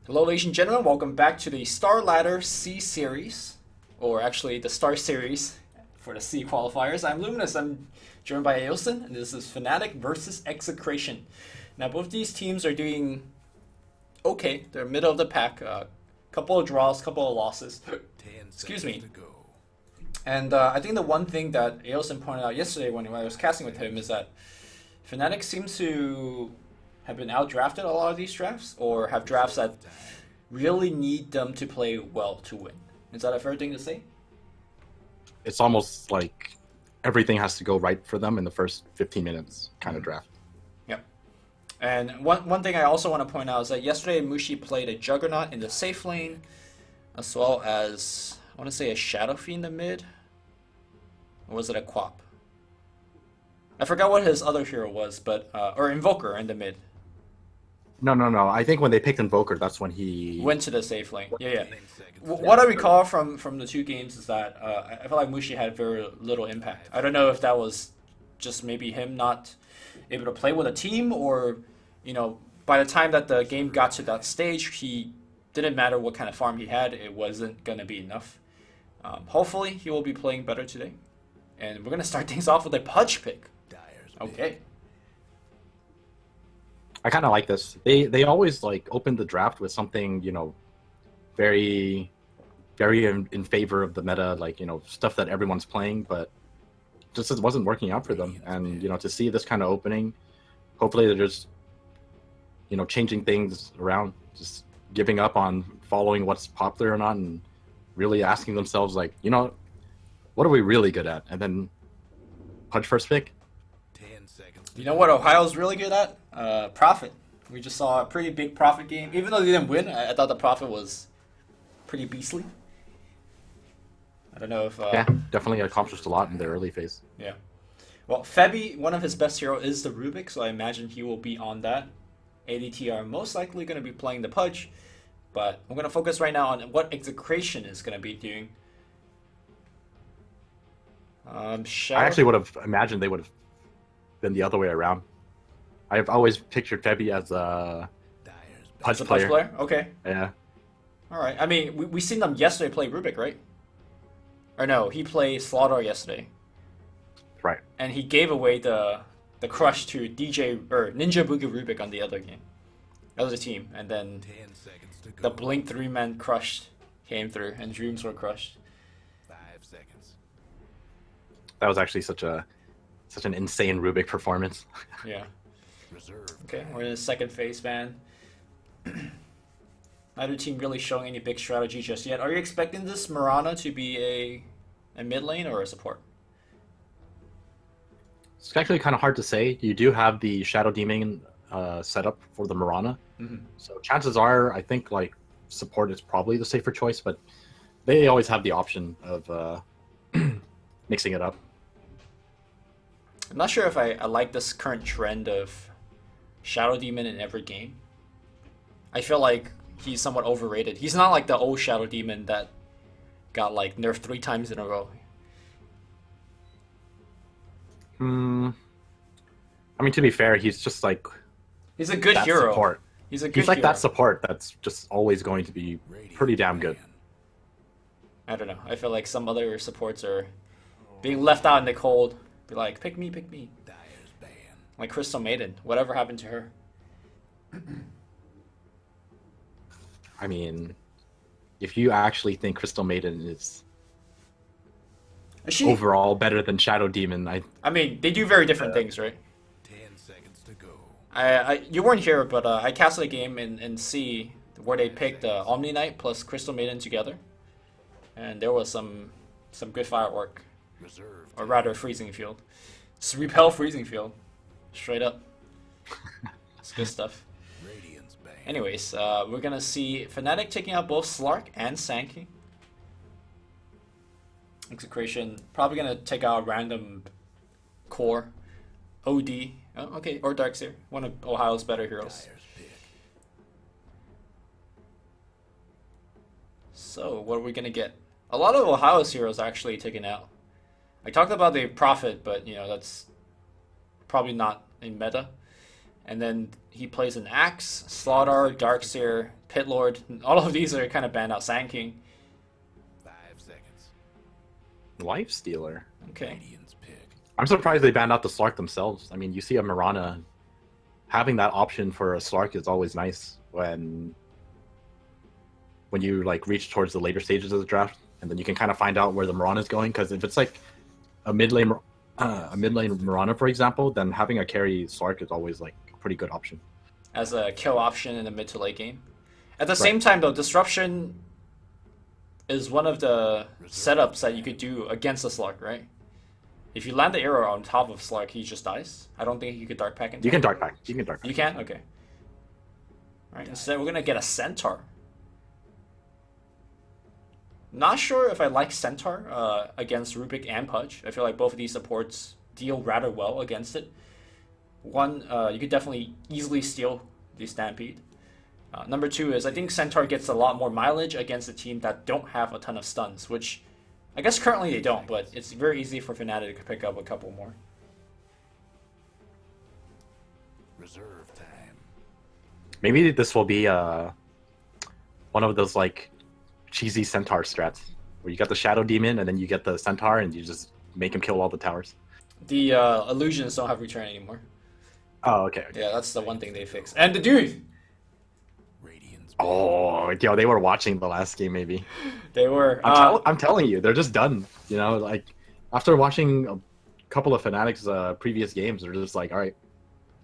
Hello, ladies and gentlemen. Welcome back to the Star Ladder C Series, or actually the Star Series for the C qualifiers. I'm Luminous. I'm joined by Ailson, and this is Fnatic versus Execration. Now, both these teams are doing okay. They're middle of the pack. Couple of draws, couple of losses. Excuse me. And I think the one thing that Ailson pointed out yesterday when I was casting with him is that Fnatic seems to have been outdrafted a lot of these drafts, or have drafts that really need them to play well to win. Is that a fair thing to say? It's almost like everything has to go right for them in the first 15 minutes kind of draft. Yep. And one thing I also want to point out is that yesterday Mushi played a Juggernaut in the safe lane, as well as, I want to say, a Shadow Fiend in the mid. Or was it a Quap? I forgot what his other hero was, but or Invoker in the mid. No. I think when they picked Invoker, that's when he went to the safe lane. Yeah. What I recall from the two games is that I feel like Mushi had very little impact. I don't know if that was just maybe him not able to play with a team, or by the time that the game got to that stage, he didn't matter what kind of farm he had. It wasn't gonna be enough. Hopefully, he will be playing better today, and we're gonna start things off with a Pudge pick. Okay. I kind of like this. They always like open the draft with something, very in favor of the meta, like, stuff that everyone's playing, but just it wasn't working out for them. And, to see this kind of opening, hopefully they're just, changing things around, just giving up on following what's popular or not, and really asking themselves, like, what are we really good at? And then Pudge first pick. You know what Ohio's really good at? Profit. We just saw a pretty big Profit game. Even though they didn't win, I thought the Profit was pretty beastly. I don't know if... yeah, definitely accomplished a lot in the early phase. Yeah. Well, Febby, one of his best hero is the Rubik, so I imagine he will be on that. ADT are most likely going to be playing the Pudge, but I'm going to focus right now on what Execration is going to be doing. I actually would have imagined they would have been the other way around. I've always pictured Febby as a Pudge player. Okay. Yeah. All right. I mean, we seen them yesterday play Rubik, right? Or no, he played Slaughter yesterday. Right. And he gave away the crush to DJ or Ninja Boogie Rubik on the other game, other team, and then the Blink 3-man crush came through, and dreams were crushed. 5 seconds. That was actually such an insane Rubik performance. Yeah. Okay, we're in the second phase, man. Neither team really showing any big strategy just yet. Are you expecting this Mirana to be a mid lane or a support? It's actually kind of hard to say. You do have the Shadow Demon set up for the Mirana. So chances are, I think, like, support is probably the safer choice, but they always have the option of mixing it up. I'm not sure if I like this current trend of Shadow Demon in every game. I feel like he's somewhat overrated. He's not like the old Shadow Demon that got like nerfed 3 times in a row. I mean, to be fair, he's just like... He's a good hero. Support. He's like hero. That support that's just always going to be pretty damn good. I don't know. I feel like some other supports are being left out in the cold. Be like, pick me. Like Crystal Maiden. Whatever happened to her? I mean, if you actually think Crystal Maiden is overall better than Shadow Demon, I mean, they do very different things, right? 10 seconds to go. You weren't here, but I casted a game in C where they picked Omni Knight plus Crystal Maiden together, and there was some good firework. Or rather, Freezing Field. Just repel Freezing Field. Straight up. It's good stuff. Anyways, we're going to see Fnatic taking out both Slark and Sankey. Execration probably going to take out random core. OD. Oh, okay, or Darkseer. One of Ohio's better heroes. So, what are we going to get? A lot of Ohio's heroes are actually taken out. I talked about the Prophet, but that's probably not in meta. And then he plays an Axe, Slaughter, Darkseer, Pitlord. All of these are kind of banned out. Sand King. 5 seconds. Life Stealer. Okay. Radiant's pick. I'm surprised they banned out the Slark themselves. I mean, you see a Mirana. Having that option for a Slark is always nice when you like reach towards the later stages of the draft, and then you can kind of find out where the Mirana is going. Because if it's like a mid lane Mirana, for example, then having a carry Slark is always like a pretty good option As a kill option in the mid to late game. At the same time, though, Disruption is one of the setups that you could do against the Slug, right? If you land the arrow on top of Slug, he just dies. I don't think you could Dark Pack into You can him. Dark Pack. You can Dark Pack. You can? Okay. Alright, instead we're gonna get a Centaur. Not sure if I like Centaur against Rubik and Pudge. I feel like both of these supports deal rather well against it. One, you could definitely easily steal the Stampede. Number two is I think Centaur gets a lot more mileage against a team that don't have a ton of stuns, which I guess currently they don't, but it's very easy for Fnatic to pick up a couple more. Reserve time. Maybe this will be one of those like cheesy Centaur strats where you got the Shadow Demon and then you get the Centaur and you just make him kill all the towers. The illusions don't have return anymore. Oh, okay. Yeah, that's the one thing they fixed. And the dude! Radiant's Oh, yo, they were watching the last game maybe. They were. I'm telling you, they're just done. You know, like after watching a couple of Fnatic's previous games, they're just like, all right,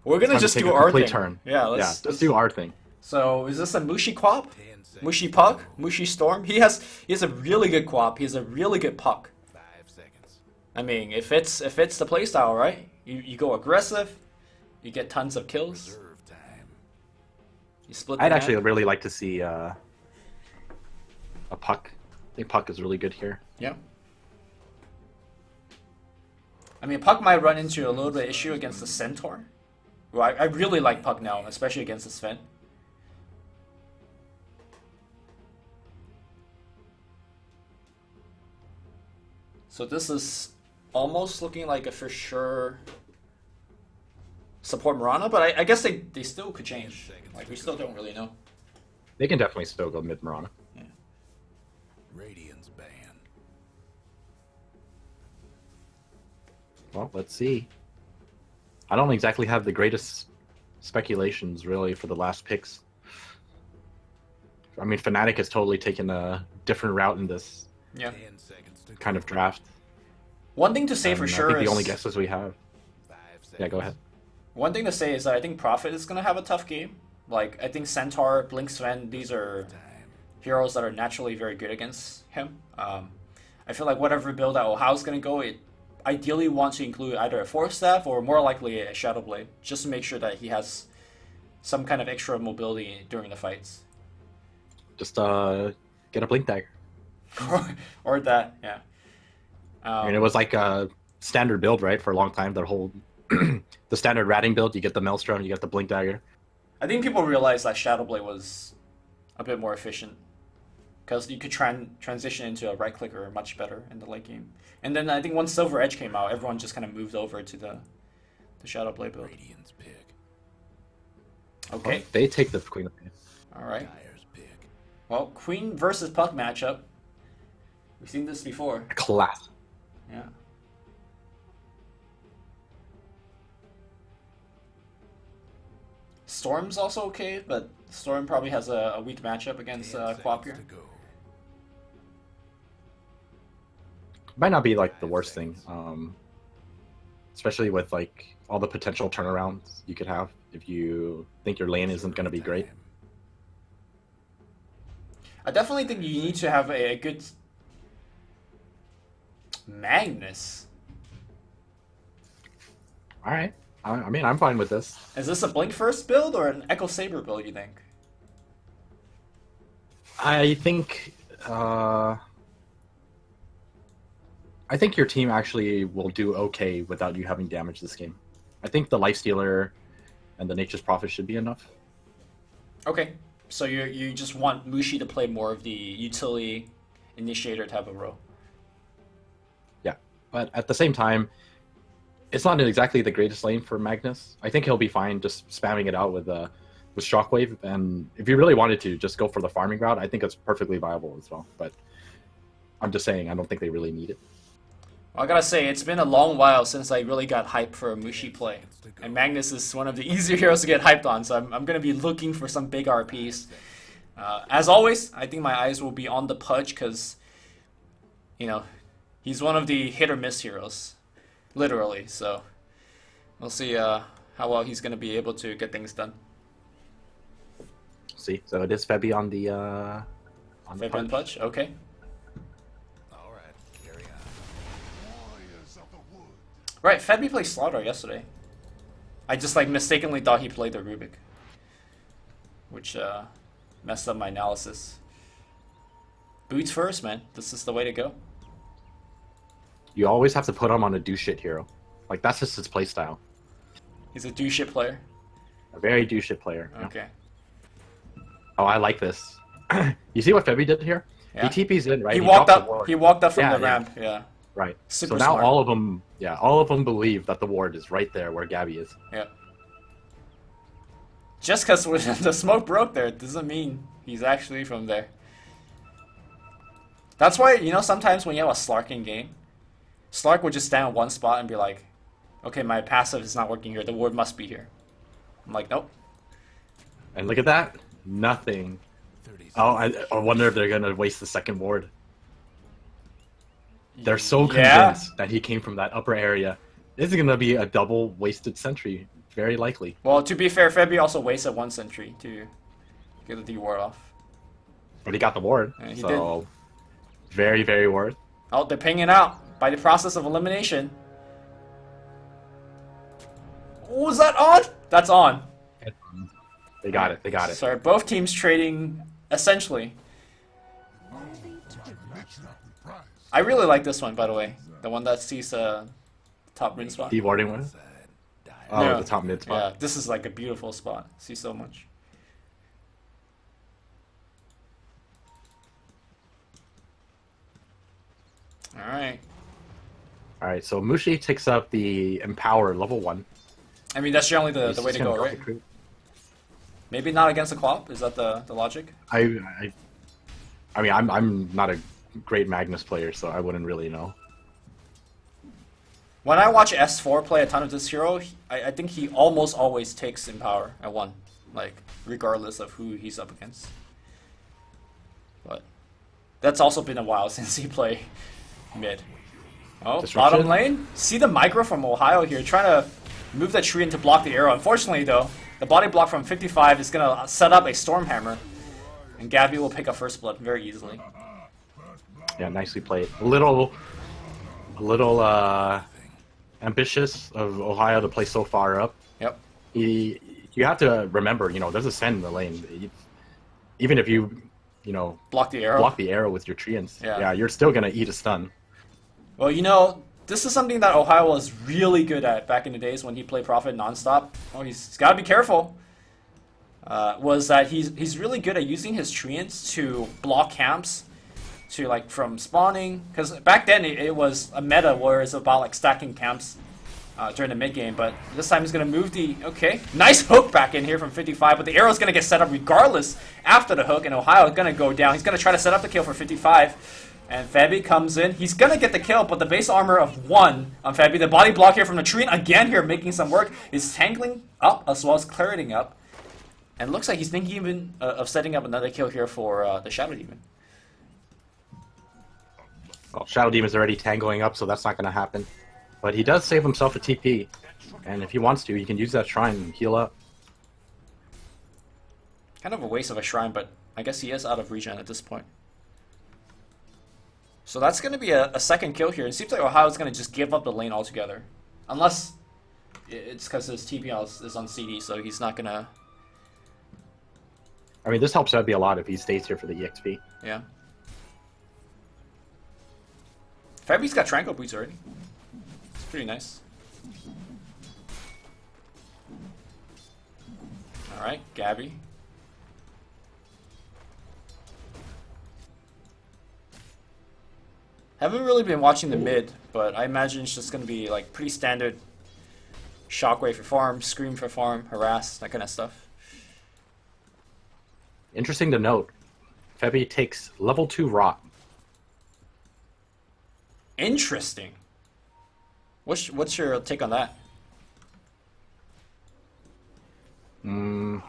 we're gonna time to just take do a our complete thing. turn. Yeah, let's just do our thing. So is this a Mushi Quap? 10 seconds. Mushi Puck? Mushi Storm? He has a really good Quap. He has a really good Puck. 5 seconds. I mean, if it's the playstyle, right? You go aggressive, you get tons of kills. Reserve time. You split. I'd the actually map. really like to see a Puck. I think Puck is really good here. Yeah. I mean, Puck might run into a little bit of issue against the Centaur. Well, I really like Puck now, especially against the Sven. So this is almost looking like a for sure support Mirana, but I guess they still could change. Like, we still don't really know. They can definitely still go mid Mirana. Radiant's ban. Well, let's see. I don't exactly have the greatest speculations really for the last picks. I mean, Fnatic has totally taken a different route in this Yeah. 10 seconds to kind of draft. One thing to say for And sure I think is the only guesses we have. 5 seconds. Yeah, go ahead. one thing to say is that I think Prophet is gonna have a tough game. Like, I think Centaur, Blink Sven, these are Time. heroes that are naturally very good against him. I feel like whatever build that Ohao's gonna go, it ideally wants to include either a Force Staff or more likely a Shadow Blade, just to make sure that he has some kind of extra mobility during the fights. Just get a Blink Dagger. Or that, yeah. I mean, it was like a standard build, right, for a long time. The whole the standard ratting build. You get the Maelstrom, you get the Blink Dagger. I think people realize that Shadow Blade was a bit more efficient because you could transition into a right clicker much better in the late game. And then I think once Silver Edge came out, everyone just kind of moved over to the Shadow Blade build. Radiant's pick. Okay, Well, they take the Queen of Pain. all right. Dyer's pick. Well, Queen versus Puck matchup. We've seen this before. Class. Yeah. Storm's also okay, but Storm probably has a weak matchup against 10 Quap seconds here. to go. Might not be like the worst thing, especially with like all the potential turnarounds you could have if you think your lane isn't going to be great. Time. I definitely think you need to have a good Magnus. All right. I mean, I'm fine with this. Is this a Blink first build or an Echo Saber build, you think? I think your team actually will do okay without you having damage this game. I think the Lifestealer and the Nature's Prophet should be enough. Okay, so you just want Mushi to play more of the utility initiator type of role. Yeah, but at the same time, it's not exactly the greatest lane for Magnus. I think he'll be fine just spamming it out with Shockwave, and if you really wanted to just go for the farming route, I think it's perfectly viable as well. But I'm just saying, I don't think they really need it. Well, I gotta say, it's been a long while since I really got hyped for a Mushi play. And Magnus is one of the easier heroes to get hyped on, so I'm gonna be looking for some big RPs. As always, I think my eyes will be on the Pudge, because, you know, he's one of the hit or miss heroes. Literally, so we'll see how well he's gonna be able to get things done. See, so it is Febby on the Fabian Pudge, okay. All right, carry on. Right, Febby played Slaughter yesterday. I just like mistakenly thought he played the Rubik, which messed up my analysis. Boots first, man. This is the way to go. You always have to put him on a do shit hero. Like, that's just his playstyle. He's a do shit player. A very do shit player. Yeah. Okay. Oh, I like this. You see what Febby did here? Yeah. He TP's in, right? He walked dropped the up. ward. He walked up from Yeah, the yeah. ramp. Yeah. Right. Super so now smart. all of them believe that the ward is right there where Gabby is. Yeah. Just because the smoke broke there doesn't mean he's actually from there. That's why, you know, sometimes when you have a Slarking game, Slark would just stand in one spot and be like, okay, my passive is not working here. The ward must be here. I'm like, nope. And look at that. Nothing. 30 Oh, I wonder if they're going to waste the second ward. They're so Yeah. convinced that he came from that upper area. This is going to be a double wasted sentry. Very likely. Well, to be fair, Febby also wasted one sentry to get the D ward off. But he got the ward. Yeah, he so, very, very worth. Oh, they're pinging out by the process of elimination. Was that on? That's on. They got it. They got it. Sorry, both teams trading essentially. I really like this one, by the way. The one that sees top mid spot. Dewarding one? Oh, Yeah. the top mid spot. Yeah, this is like a beautiful spot. See so much. All right. All right, so Mushi takes up the Empower level 1. I mean, that's generally the He's way to just gonna go, right? recruit. Maybe not against a Qual. Is that the logic? I mean, I'm not a great Magnus player, so I wouldn't really know. When I watch S4 play a ton of this hero, I think he almost always takes Empower at 1. Like, regardless of who he's up against. But that's also been a while since he played mid. Oh, Disruption. bottom lane. See the micro from Ohio here, trying to move the tree in to block the arrow. Unfortunately, though, the body block from 55 is going to set up a Stormhammer. And Gabby will pick up first blood very easily. Yeah, nicely played. A little ambitious of Ohio to play so far up. Yep. You have to remember, you know, there's a send in the lane. Even if you know, Block the arrow. block the arrow with your treants, Yeah. you're still gonna eat a stun. Well, you know, this is something that Ohio was really good at back in the days when he played Prophet nonstop. Oh, he's got to be careful. Was that he's really good at using his treants to block camps, to like from spawning. Because back then it was a meta where it's about like stacking camps during the mid game. But this time he's gonna move the nice hook back in here from 55. But the arrow's gonna get set up regardless after the hook, and Ohio is gonna go down. He's gonna try to set up the kill for 55. And Febby comes in. He's going to get the kill, but the base armor of 1 on Febby. The body block here from the tree, again here making some work, is tangling up as well as clearing up. And looks like he's thinking even of setting up another kill here for the Shadow Demon. Well, Shadow Demon's already tangling up, so that's not gonna happen. But he does save himself a TP, and if he wants to, he can use that shrine and heal up. Kind of a waste of a shrine, but I guess he is out of regen at this point. So that's going to be a second kill here. It seems like Ohio's going to just give up the lane altogether. Unless it's because his TP is on CD, so he's not going to... I mean, this helps Febby a lot if he stays here for the EXP. Yeah. Febby's got Tranquil Boots already. It's pretty nice. Alright, Gabby. Haven't really been watching the mid, but I imagine it's just going to be like pretty standard Shockwave for farm, Scream for farm, Harass, that kind of stuff. Interesting to note, Febby takes level 2 rot. Interesting. What's your take on that? Not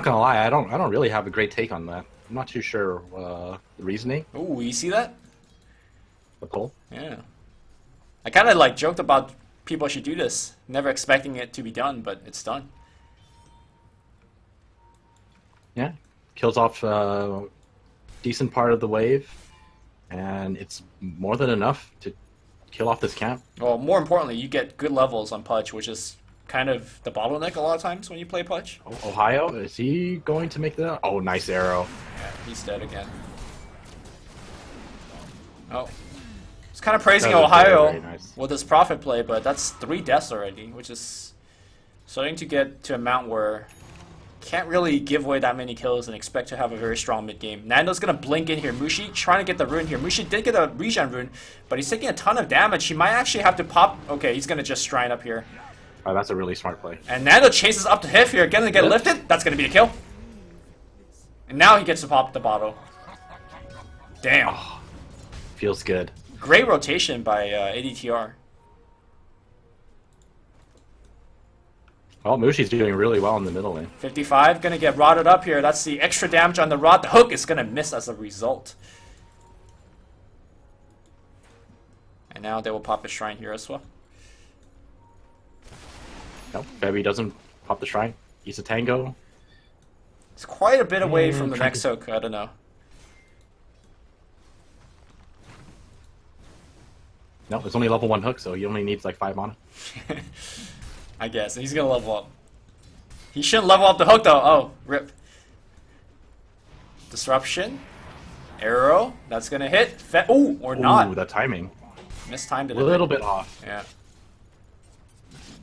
gonna lie, I don't really have a great take on that. I'm not too sure the reasoning. Ooh, you see that? The poll. Yeah. I kind of like joked about people should do this, never expecting it to be done, but it's done. Yeah, kills off a decent part of the wave, and it's more than enough to kill off this camp. Well, more importantly, you get good levels on Pudge, which is kind of the bottleneck a lot of times when you play Pudge. Ohio, is he going to make that? Oh, nice arrow. Yeah, he's dead again. Oh. It's kind of praising That was Ohio very nice. with his profit play, but that's 3 deaths already, which is starting to get to a amount where can't really give away that many kills and expect to have a very strong mid game. Nando's gonna blink in here. Mushi trying to get the rune here. Mushi did get a regen rune, but he's taking a ton of damage. He might actually have to pop. Okay, he's gonna just shrine up here. Oh, that's a really smart play. And Nando chases up to Hif here, gonna get lifted. That's gonna be a kill. And now he gets to pop the bottle. Damn. Oh, feels good. Great rotation by ADTR. Well, Mushi's doing really well in the middle lane. 55, gonna get rotted up here. That's the extra damage on the rot. The hook is gonna miss as a result. And now they will pop a shrine here as well. No, Febby doesn't pop the shrine. He's a tango. It's quite a bit away Yeah, from the trying next to- hook. I don't know. No, it's only level 1 hook, so he only needs like 5 mana. I guess. And he's gonna level up. He shouldn't level up the hook though. Oh, rip. Disruption. Arrow. That's gonna hit. Ooh, or not. Ooh, the timing. Mistimed it A little bit off. Yeah.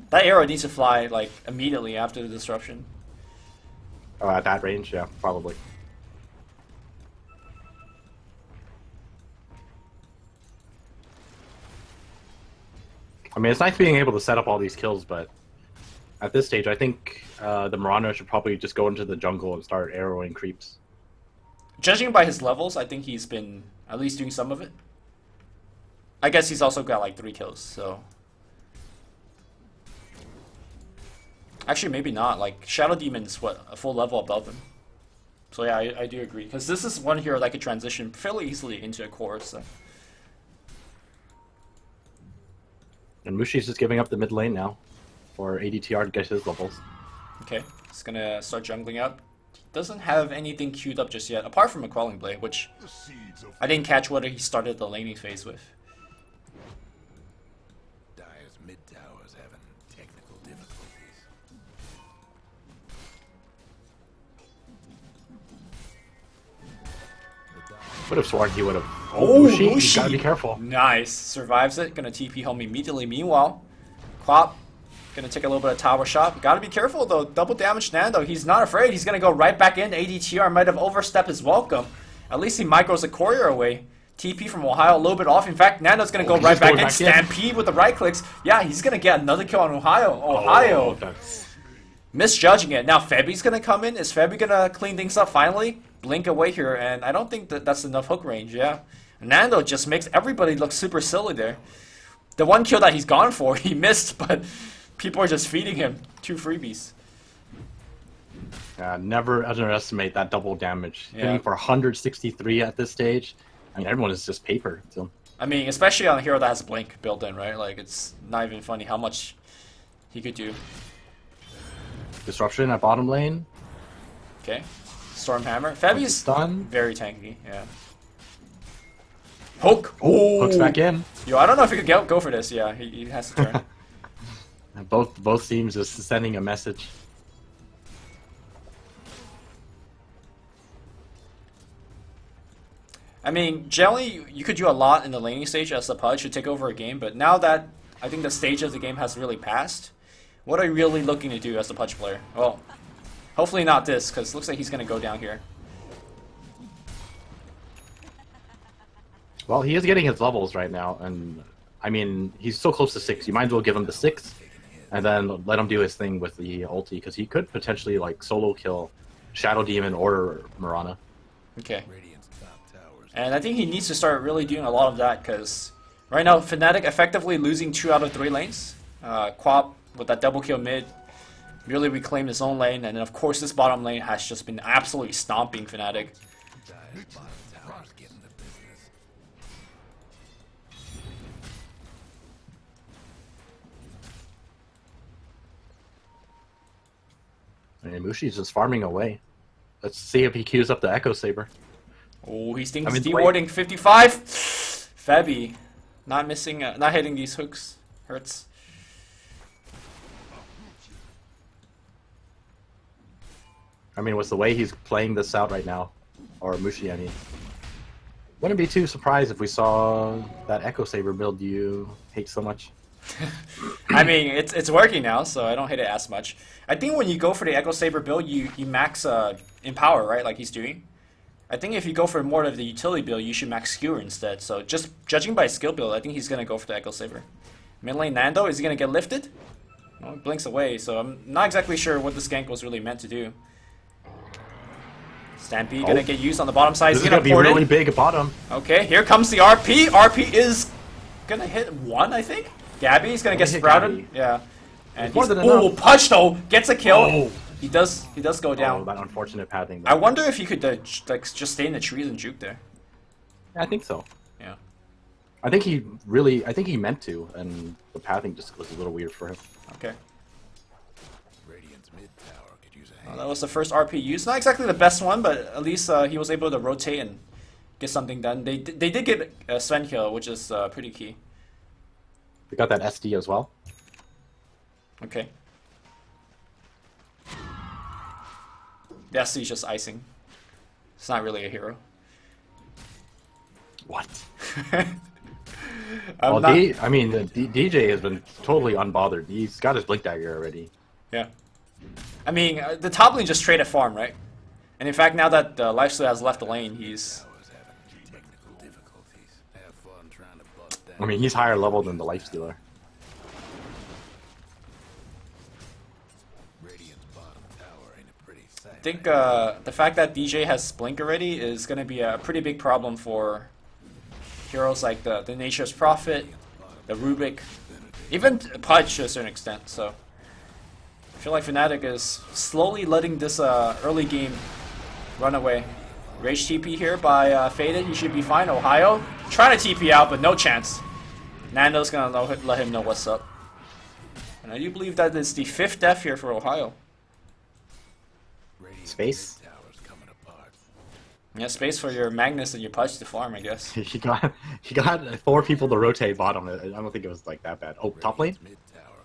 That arrow needs to fly like immediately after the disruption. Oh, at that range, yeah, probably. I mean, it's nice being able to set up all these kills, but at this stage, I think the Murano should probably just go into the jungle and start arrowing creeps. Judging by his levels, I think he's been at least doing some of it. I guess he's also got like 3 kills, so. Actually, maybe not. Like, Shadow Demon's what, a full level above him. So yeah, I do agree. Because this is one hero that could transition fairly easily into a core, so. And Mushi's just giving up the mid lane now for ADTR to get his levels. Okay, he's gonna start jungling up. He doesn't have anything queued up just yet, apart from a Quelling Blade, which I didn't catch whether he started the laning phase with. Dyer's mid tower's having technical difficulties. Would have sworn he would have. Oh, Mushi, you Mushi. gotta be careful. Nice. Survives it. Gonna TP home immediately. Meanwhile, Quap gonna take a little bit of tower shot. Gotta be careful though. Double damage Nando. He's not afraid. He's gonna go right back in. ADTR might have overstepped his welcome. At least he micros a courier away. TP from Ohio a little bit off. In fact, Nando's gonna go he's right just back going in. back in. Stampede with the right clicks. Yeah, he's gonna get another kill on Ohio. Ohio. Oh, that's... Misjudging it. Now Febby's gonna come in. Is Febby gonna clean things up finally? Blink away here, and I don't think that that's enough hook range, yeah. Nando just makes everybody look super silly there. The one kill that he's gone for, he missed, but people are just feeding him 2 freebies. Never underestimate that double damage. Yeah. Hitting for 163 at this stage. I mean, everyone is just paper. So. I mean, especially on a hero that has Blink built in, right? Like, it's not even funny how much he could do. Disruption at bottom lane. Okay. Stormhammer. Febby's Stun. very tanky, yeah. Hook! Oh! Hooks back in. Yo, I don't know if he could go for this, yeah. He has to turn. And both teams just sending a message. I mean, generally, you could do a lot in the laning stage as the Pudge to take over a game, but now that I think the stage of the game has really passed, what are you really looking to do as a Pudge player? Well, hopefully not this, because it looks like he's going to go down here. Well, he is getting his levels right now, and I mean, he's so close to 6. You might as well give him the 6, and then let him do his thing with the ulti, because he could potentially like solo kill Shadow Demon or Mirana. Okay. And I think he needs to start really doing a lot of that, because right now Fnatic effectively losing 2 out of 3 lanes. Quap with that double kill mid really reclaimed his own lane, and then of course this bottom lane has just been absolutely stomping Fnatic. And Mushi's just farming away. Let's see if he queues up the Echo Saber. Oh, he thinks dewarding 55. Fabi, not missing, not hitting these hooks hurts. I mean, with the way he's playing this out right now, or Mushi, I mean, wouldn't be too surprised if we saw that Echo Saber build you hate so much. I mean, it's working now, so I don't hate it as much. I think when you go for the Echo Saber build, you max in power, right? Like he's doing. I think if you go for more of the utility build, you should max skewer instead. So just judging by skill build, I think he's gonna go for the Echo Saber. Mid lane Nando, is he gonna get lifted? Well, it blinks away, so I'm not exactly sure what this gank was really meant to do. Stampede gonna get used on the bottom side. This is gonna be really big at bottom. Okay, here comes the RP. RP is gonna hit 1, I think. Gabby's gonna get sprouted. Yeah. And he's, Punch though gets a kill. Oh. He does go down. Oh, that unfortunate pathing. I wonder if he could like just stay in the trees and juke there. Yeah, I think so. Yeah. I think he meant to, and the pathing just was a little weird for him. Okay. Well, that was the first RP use. Not exactly the best one, but at least he was able to rotate and get something done. They did get a Sven kill, which is pretty key. They got that SD as well. Okay. The SD is just icing. It's not really a hero. What? Well, DJ has been totally unbothered. He's got his Blink Dagger already. Yeah. I mean, the top lane just traded farm, right? And in fact, now that Lifesteal has left the lane, he's... I mean, he's higher level than the Lifestealer. I think the fact that DJ has Blink already is going to be a pretty big problem for heroes like the Nature's Prophet, the Rubik, even Pudge to a certain extent. So I feel like Fnatic is slowly letting this early game run away. Rage TP here by Faded. He should be fine. Ohio trying to TP out, but no chance. Nando's going to let him know what's up. And I do believe that is the 5th death here for Ohio. Space? Yeah, space for your Magnus and your Pudge to farm, I guess. he got 4 people to rotate bottom. I don't think it was like that bad. Oh, top lane?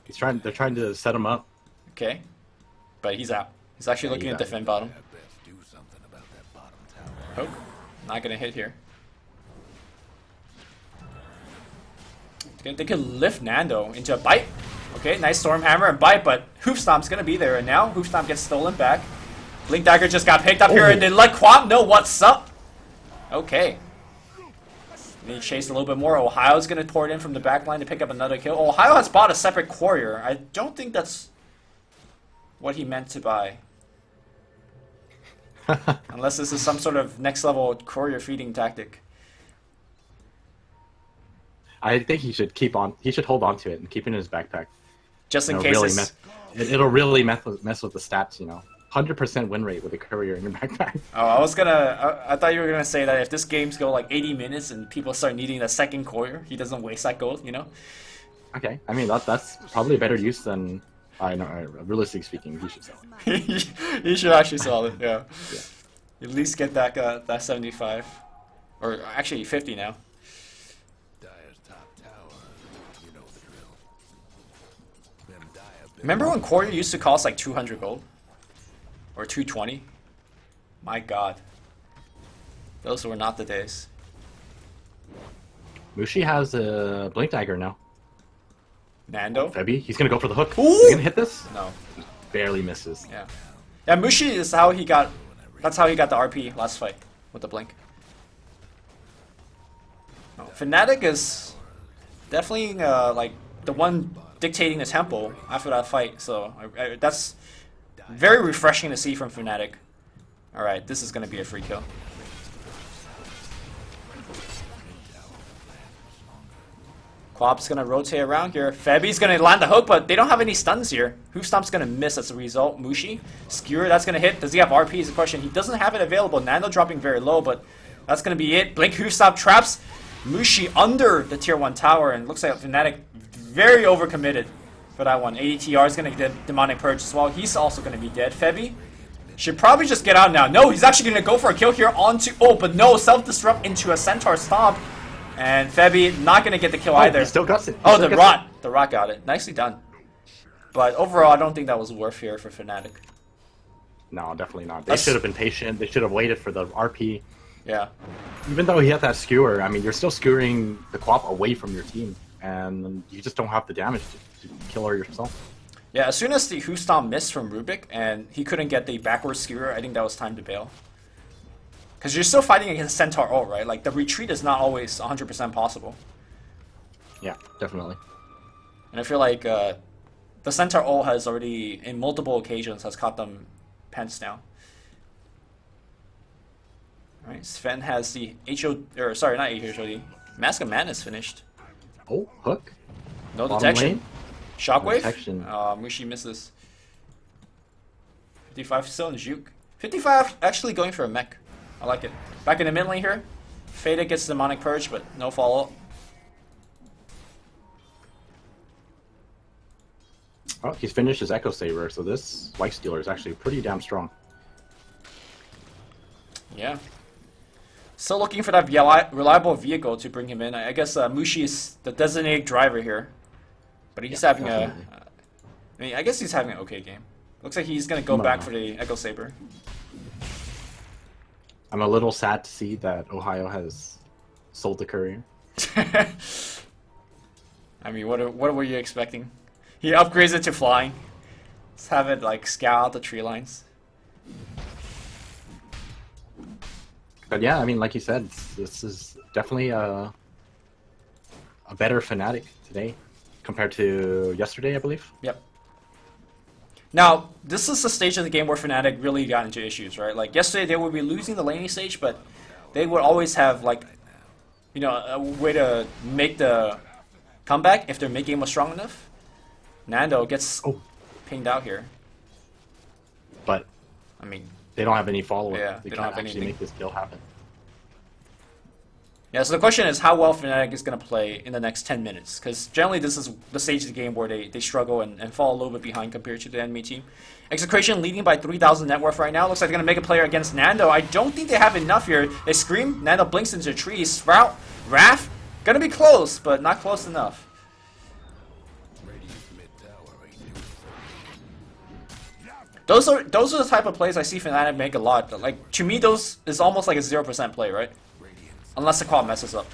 They're trying to set him up. Okay. But he's out. He's actually looking to defend bottom. Poke. Not gonna hit here. They could lift Nando into a bite. Okay, nice Stormhammer and bite, but Hoofstomp's gonna be there, and now Hoofstomp gets stolen back. Blink Dagger just got picked up here, and they let Quap know what's up. Okay. And he chased a little bit more. Ohio's gonna pour it in from the back line to pick up another kill. Ohio has bought a separate courier. I don't think that's what he meant to buy. Unless this is some sort of next level courier feeding tactic. I think he should keep on. He should hold on to it and keep it in his backpack. Just in case. Really it'll really mess with the stats, you know. 100% win rate with a courier in your backpack. Oh, I thought you were gonna say that if this game's go like 80 minutes and people start needing a second courier, he doesn't waste that gold, you know. Okay, I mean that's probably a better use than. I know. Realistically speaking, he should sell it. He should actually sell it. Yeah. At least get that 75, or actually 50 now. Remember when courier used to cost like 200 gold, or 220? My God, those were not the days. Mushi has a Blink Dagger now. Nando? Febby, he's gonna go for the hook. Ooh! He's gonna hit this? No. Barely misses. Yeah. Yeah, Mushi is how he got. That's how he got the RP last fight with the Blink. No, Fnatic is definitely like the one dictating the tempo after that fight. So that's very refreshing to see from Fnatic. All right, this is gonna be a free kill. Quap's gonna rotate around here. Febi's gonna land the hook, but they don't have any stuns here. Hoofstomp's gonna miss as a result. Mushi, Skewer, that's gonna hit. Does he have RP is the question. He doesn't have it available. Nando dropping very low, but that's gonna be it. Blink Hoofstomp traps Mushi under the tier 1 tower, and looks like Fnatic very overcommitted for that one. ADTR is gonna get Demonic Purge as well. He's also gonna be dead. Febi should probably just get out now. No, he's actually gonna go for a kill here onto... Oh, but no, self-destruct into a Centaur Stomp. And Febi not going to get the kill either. He still got it. Oh, the Rot. The Rot got it. Nicely done. But overall, I don't think that was worth here for Fnatic. No, definitely not. They should have been patient. They should have waited for the RP. Yeah. Even though he had that skewer, I mean, you're still skewering the Quap away from your team. And you just don't have the damage to kill her yourself. Yeah, as soon as the Hoostomp missed from Rubik and he couldn't get the backward skewer, I think that was time to bail. Because you're still fighting against Centaur ult, right? Like, the retreat is not always 100% possible. Yeah, definitely. And I feel like the Centaur ult has already, in multiple occasions, has caught them pants now. Alright, Sven has the or sorry, not HOD. Mask of Madness finished. Oh, hook. No Bottom detection. lane. Shockwave? Detection. Mushi misses. 55 still in Juke. 55 actually going for a mech. I like it. Back in the mid lane here. Fada gets the Demonic Purge, but no follow-up. Oh, he's finished his Echo Saber, so this Lifestealer is actually pretty damn strong. Yeah. Still looking for that reliable vehicle to bring him in. I guess Mushi is the designated driver here. But he's having definitely. I mean, I guess he's having an okay game. Looks like he's going to go back for the Echo Saber. I'm a little sad to see that Ohio has sold the courier. I mean, what were you expecting? He upgrades it to flying. Let's have it like scout out the tree lines. But yeah, I mean, like you said, this is definitely a better Fnatic today compared to yesterday, I believe. Yep. Now, this is the stage of the game where Fnatic really got into issues, right? Like, yesterday they would be losing the laning stage, but they would always have, like, you know, a way to make the comeback if their mid-game was strong enough. Nando gets pinged out here. But, I mean... they don't have any follow-up. Yeah, they don't can't have actually anything. make this kill happen. Yeah, so the question is how well Fnatic is going to play in the next 10 minutes. Because generally this is the stage of the game where they struggle and fall a little bit behind compared to the enemy team. Execration leading by 3,000 net worth right now. Looks like they're going to make a player against Nando. I don't think they have enough here. They scream. Nando blinks into a tree. Sprout. Wrath. Going to be close, but not close enough. Those are the type of plays I see Fnatic make a lot. Like, to me, those is almost like a 0% play, right? Unless the quad messes up.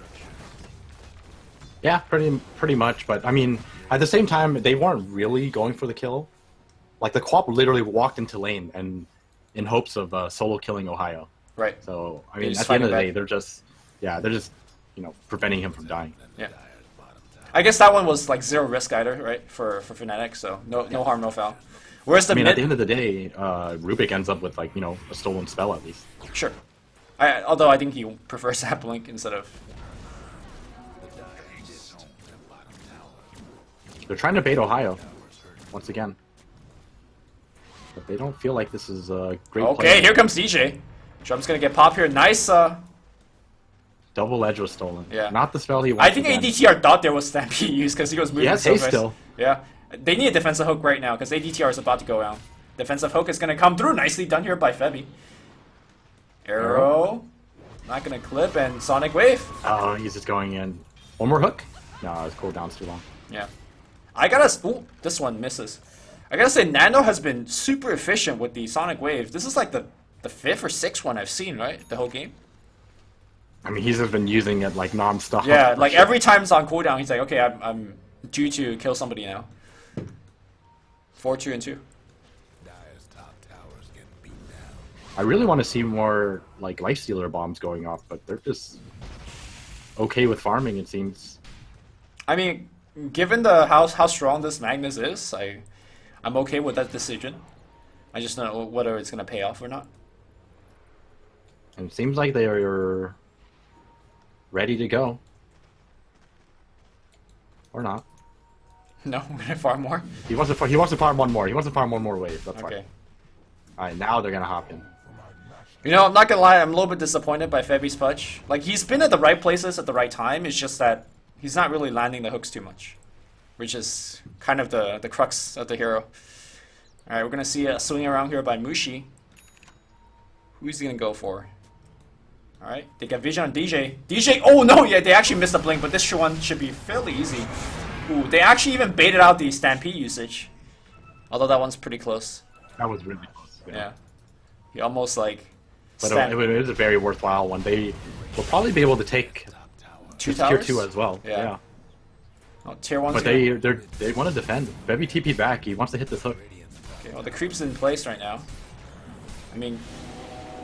Yeah, pretty much. But I mean, at the same time, they weren't really going for the kill. Like the Quap literally walked into lane and in hopes of solo killing Ohio. Right. So I mean, at the end of the day, they're just preventing him from dying. Yeah. I guess that one was like zero risk either, right? For Fnatic, so no harm, no foul. Whereas the at the end of the day, Rubik ends up with like a stolen spell at least. Sure. Although I think he prefers that blink instead of... They're trying to bait Ohio, once again. But they don't feel like this is a great play. Okay, here comes DJ. Trump's gonna get pop here. Nice, Double edge was stolen. Yeah. Not the spell he wanted. I think ADTR thought there was Stampede used because he was moving so fast. Still. Yeah. They need a defensive hook right now because ADTR is about to go out. Defensive hook is gonna come through. Nicely done here by Febi. Arrow. Not gonna clip, and Sonic Wave. Oh, he's just going in. One more hook? No, his cooldown's too long. Yeah. Ooh, this one misses. I gotta say, Nando has been super efficient with the Sonic Wave. This is like the 5th or 6th one I've seen, right? The whole game. I mean, he's just been using it like non-stop. Yeah, like every time it's on cooldown, he's like, okay, I'm due to kill somebody now. 4-2-2. I really want to see more like Lifestealer bombs going off, but they're just okay with farming, it seems. I mean, given the how strong this Magnus is, I'm okay with that decision. I just don't know whether it's gonna pay off or not. And it seems like they are ready to go. Or not. No, we're gonna farm more. He wants to farm one more. He wants to farm one more wave. That's Okay. right. All right, now they're gonna hop in. You know, I'm not gonna lie, I'm a little bit disappointed by Febi's Pudge. Like, he's been at the right places at the right time, it's just that he's not really landing the hooks too much. Which is kind of the crux of the hero. Alright, we're gonna see a swing around here by Mushi. Who's he gonna go for? Alright, they got vision on DJ. DJ, oh no, yeah, they actually missed a blink, but this one should be fairly easy. Ooh, they actually even baited out the Stampede usage. Although that one's pretty close. That was really close. Yeah. He almost like... But it was a very worthwhile one. They will probably be able to take Two tier towers? 2 as well. Yeah. Oh, tier 1's But they want to defend. Bevy TP back. He wants to hit this hook. Okay, well, the creep's in place right now. I mean,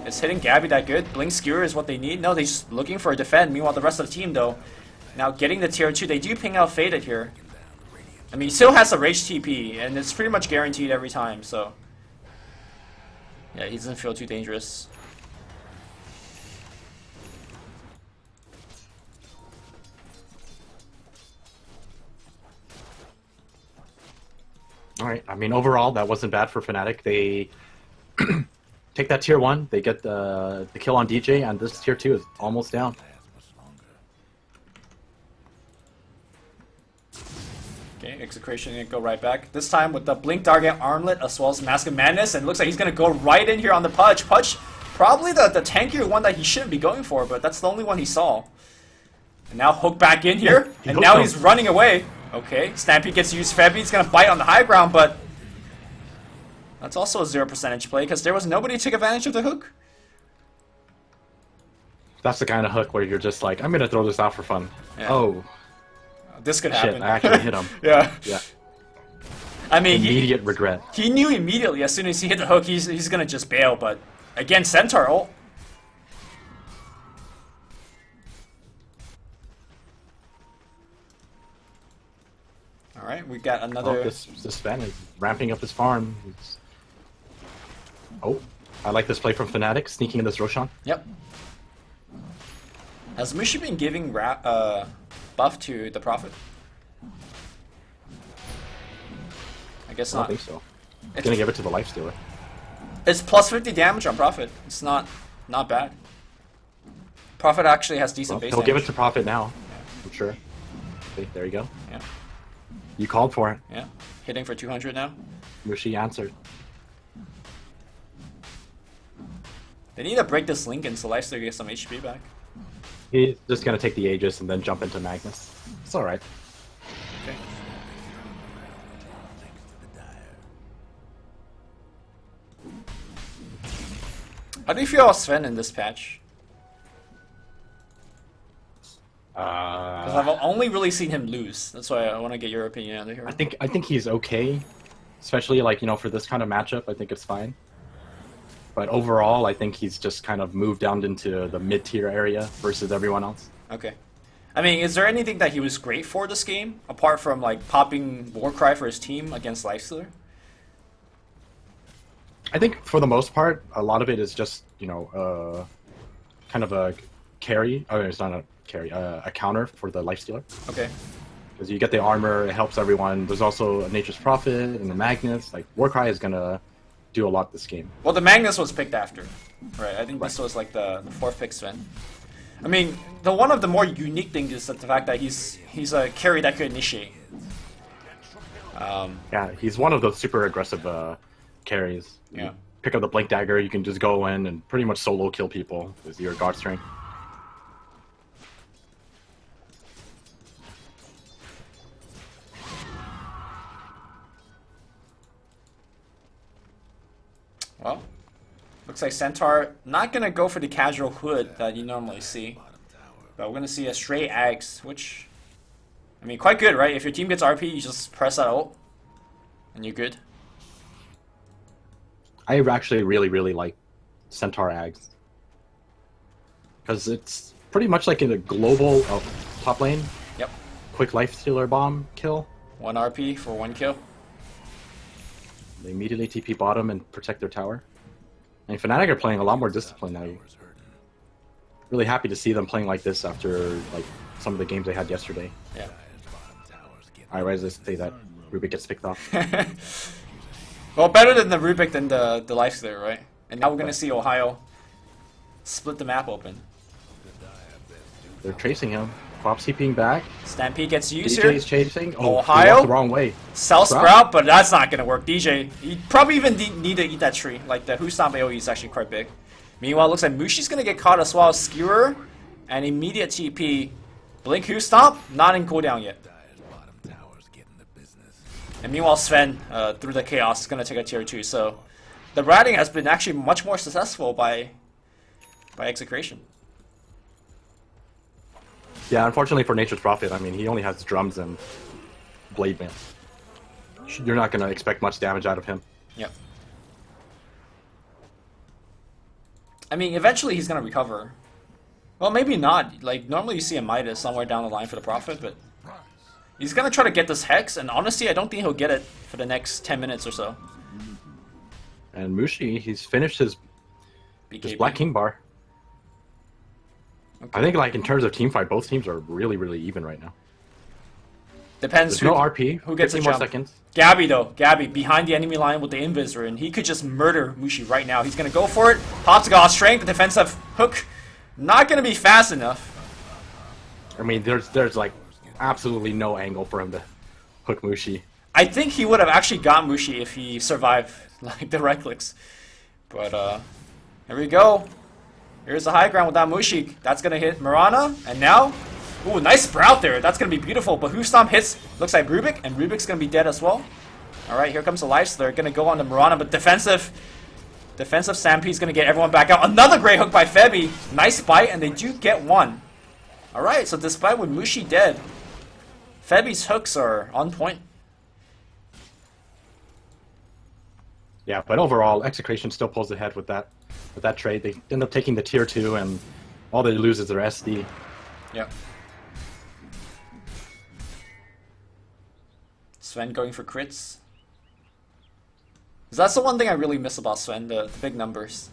is hitting Gabby that good? Blink Skewer is what they need? No, they're just looking for a defend. Meanwhile, the rest of the team, though, now getting the tier 2. They do ping out Faded here. I mean, he still has a Rage TP, and it's pretty much guaranteed every time, so... Yeah, he doesn't feel too dangerous. Alright, I mean, overall, that wasn't bad for Fnatic. They take that tier 1, they get the kill on DJ, and this tier 2 is almost down. Okay, Execration gonna go right back. This time with the Blink Target Armlet as well as Mask of Madness, and it looks like he's gonna go right in here on the Pudge. Pudge, probably the tankier one that he shouldn't be going for, but that's the only one he saw. And now Hook back in here, and now he's running away. Okay, Stampede gets to use Febby, he's gonna bite on the high ground, but that's also a 0% play, because there was nobody to take advantage of the hook. That's the kind of hook where you're just like, I'm gonna throw this out for fun. Yeah. Oh, This could shit, happen. I actually hit him. Yeah. Yeah. I mean, Immediate regret. he knew immediately as soon as he hit the hook, he's gonna just bail, but again, Centaur ult. Alright, we got another... Oh, this Sven is ramping up his farm. Oh, I like this play from Fnatic, sneaking in this Roshan. Yep. Has Mushi been giving buff to the Prophet? I guess I not. don't think so. He's gonna give it to the Lifestealer. It's plus 50 damage on Prophet. It's not bad. Prophet actually has decent Well, base he'll damage. give it to Prophet now, I'm sure. Okay, there you go. Yeah, You called for it. yeah. Hitting for 200 now. Mushi answered. They need to break this Lincoln so Lifestealer to get some HP back. He's just gonna take the Aegis and then jump into Magnus. It's alright. Okay. How do you feel about Sven in this patch? Because I've only really seen him lose. That's why I want to get your opinion on the hero. I think he's okay. Especially like, you know, for this kind of matchup, I think it's fine. But overall, I think he's just kind of moved down into the mid-tier area versus everyone else. Okay. I mean, is there anything that he was great for this game, apart from like popping Warcry for his team against Lifestealer? I think for the most part, a lot of it is just, you know, kind of a carry. Oh, it's not a carry, a counter for the Lifestealer. Okay. Because you get the armor, it helps everyone. There's also a Nature's Prophet and the Magnus. Like, Warcry is gonna do a lot this game. Well, the Magnus was picked after. Right, I think this was like the fourth pick Sven. I mean, one of the more unique things is that the fact that he's a carry that could initiate. Yeah, he's one of those super aggressive carries. Yeah. You pick up the Blink Dagger, you can just go in and pretty much solo kill people with your guard strength. Well, looks like Centaur not gonna go for the casual hood that you normally see, but we're gonna see a straight Axe, which, I mean, quite good, right? If your team gets RP, you just press that ult, and you're good. I actually really like Centaur Ags. Because it's pretty much like in a global top lane. Yep. quick life stealer bomb kill. 1 RP for 1 kill. They immediately TP bottom and protect their tower. And Fnatic are playing a lot more disciplined now. Really happy to see them playing like this after like some of the games they had yesterday. Yeah. I always say that Rubik gets picked off. Well, better than the Rubik than the lifestealer, right? And now we're gonna see Ohio split the map open. They're tracing him. Quals TPing back. Stampede gets used DJ here. is chasing. Oh, Ohio? he walked the wrong way. Cell Sprout, but that's not gonna work. DJ, he probably even need to eat that tree. Like the Who Stomp AoE is actually quite big. Meanwhile, it looks like Mushi's gonna get caught as well. Skewer and immediate TP. Blink Who Stomp, not in cooldown yet. And meanwhile, Sven, through the chaos, is gonna take a tier 2. So the ratting has been actually much more successful by Execration. Yeah, unfortunately for Nature's Prophet, I mean, he only has drums and blade mail. You're not gonna expect much damage out of him. Yep. I mean, eventually he's gonna recover. Well, maybe not. Like, normally you see a Midas somewhere down the line for the Prophet, but he's gonna try to get this Hex, and honestly, I don't think he'll get it for the next 10 minutes or so. And Mushi, he's finished his Black King bar. Okay. I think, like, in terms of team fight, both teams are really, really even right now. Depends There's no RP. who gets a 15 more jump. seconds. Gabby, though. Gabby, behind the enemy line with the Invisor, and he could just murder Mushi right now. He's gonna go for it. Pops got strength, the defensive hook. Not gonna be fast enough. I mean, there's like absolutely no angle for him to hook Mushi. I think he would have actually got Mushi if he survived like the right clicks. But here we go. Here's the high ground without Mushi. That's gonna hit Mirana, and now, ooh, nice sprout there. That's gonna be beautiful. But Who Stomp hits, looks like Rubik, and Rubik's gonna be dead as well. All right, here comes the life. So they're gonna go on to Mirana, but defensive Stampede's gonna get everyone back out. Another great hook by Febby. Nice bite, and they do get one. All right, so despite with Mushi dead, Febby's hooks are on point. Yeah, but overall, Execration still pulls ahead with that trade. They end up taking the tier 2, and all they lose is their SD. Yep. Sven going for crits. 'Cause that's the one thing I really miss about Sven, the big numbers.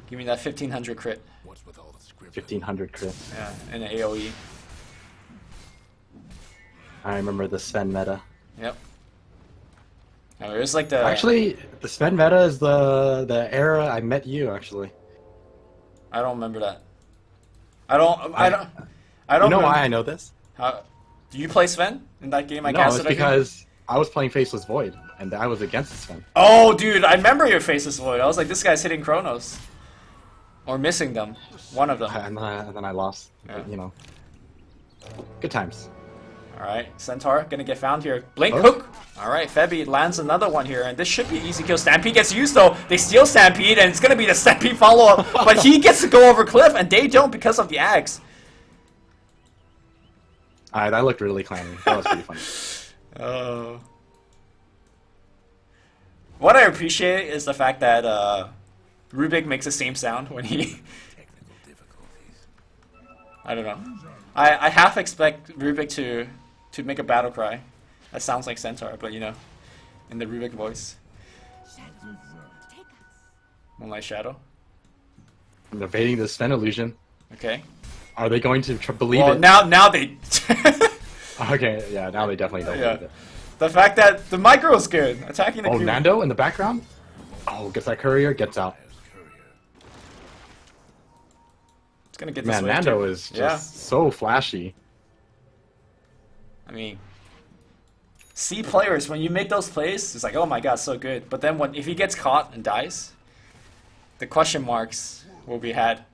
Give me that 1500 crit. 1500 crit. Yeah, and an AoE. I remember the Sven meta. Yep. Oh, it was like the... Actually, the Sven meta is the era I met you, actually. I don't remember that. I don't You know remember. why I know this? How, do you play Sven in that game? I No, guess it's because I was playing Faceless Void, and I was against Sven. Oh, dude, I remember your Faceless Void. I was like, this guy's hitting Chronos. Or missing them. One of them. And then I lost. Yeah. You know. Good times. Alright, Centaur gonna get found here. Blink Oh. hook! Alright, Febby lands another one here, and this should be easy kill. Stampede gets used though. They steal Stampede, and it's gonna be the Stampede follow-up. But he gets to go over Cliff, and they don't because of the Axe. Alright, that looked really clammy. That was pretty funny. What I appreciate is the fact that Rubik makes the same sound when he... I don't know. I half expect Rubik to make a battle cry. That sounds like Centaur, but you know, in the Rubik voice. Moonlight Shadow. I'm evading the Sven illusion. Okay. Are they going to believe Well, it? now they... Okay, yeah, now they definitely don't Yeah. believe it. The fact that the micro is good. Attacking the Oh, crew. Nando in the background? Oh, gets that courier, gets out. It's gonna get this Man, wave Nando too. is just so flashy. I mean, C players, when you make those plays, it's like, oh my god, so good. But then if he gets caught and dies, the question marks will be had.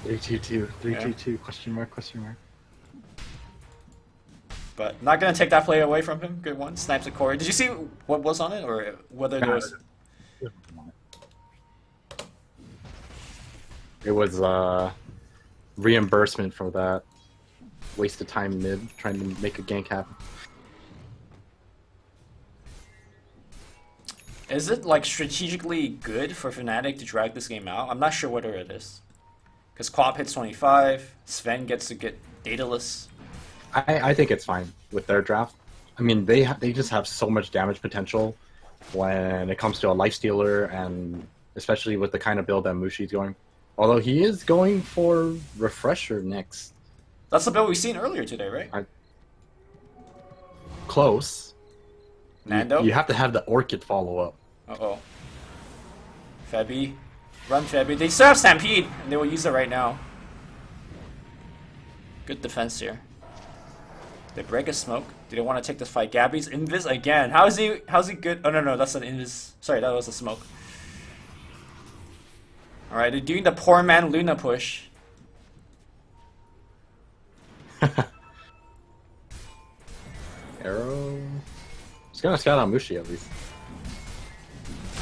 322, 322, question mark, question mark. But not gonna take that play away from him. Good one. Snipes a core. Did you see what was on it, or whether there was? It was reimbursement for that wasted time mid trying to make a gank happen. Is it like strategically good for Fnatic to drag this game out? I'm not sure whether it is. Because Quap hits 25, Sven gets to get Daedalus. I think it's fine with their draft. I mean, they just have so much damage potential when it comes to a lifestealer, and especially with the kind of build that Mushi's going. Although he is going for Refresher next. That's the build we've seen earlier today, right? Close. Nando? You have to have the Orchid follow up. Uh-oh. Febby. Run, Febby. They still have Stampede, and they will use it right now. Good defense here. They break a smoke. Do they want to take this fight? Gabby's invis again. How's he good? Oh, no, that's an invis. Sorry, that was a smoke. Alright, they're doing the poor man Luna push. Arrow. He's gonna scout on Mushi at least.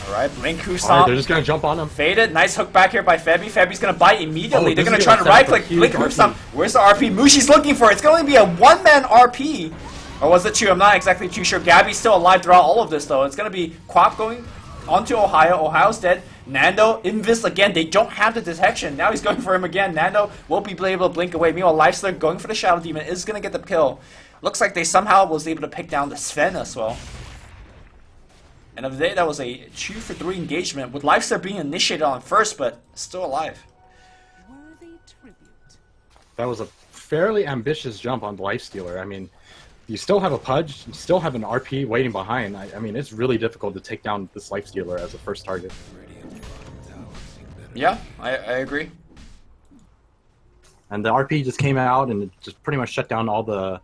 Alright, Blink Who Alright, Stomp. they're just gonna jump on him. Faded. Nice hook back here by Febby. Febby's gonna bite immediately. Oh, They're this gonna is try gonna to set right up a click. huge Blink Who RP. Stomp. Where's the RP? Mushi's looking for it. It's going to be a one-man RP. Or was it two? I'm not exactly too sure. Gabby's still alive throughout all of this though. It's gonna be Quap going onto Ohio. Ohio's dead. Nando, Invis again. They don't have the detection. Now he's going for him again. Nando won't be able to blink away. Meanwhile, Lifestealer going for the Shadow Demon is gonna get the kill. Looks like they somehow was able to pick down the Sven as well. And of the day, that was a 2-for-3 engagement, with Lifestealer being initiated on first, but still alive. Worthy tribute. That was a fairly ambitious jump on the Lifestealer. I mean, you still have a Pudge, you still have an RP waiting behind. I mean, it's really difficult to take down this Lifestealer as a first target. Yeah, I agree. And the RP just came out and it just pretty much shut down all the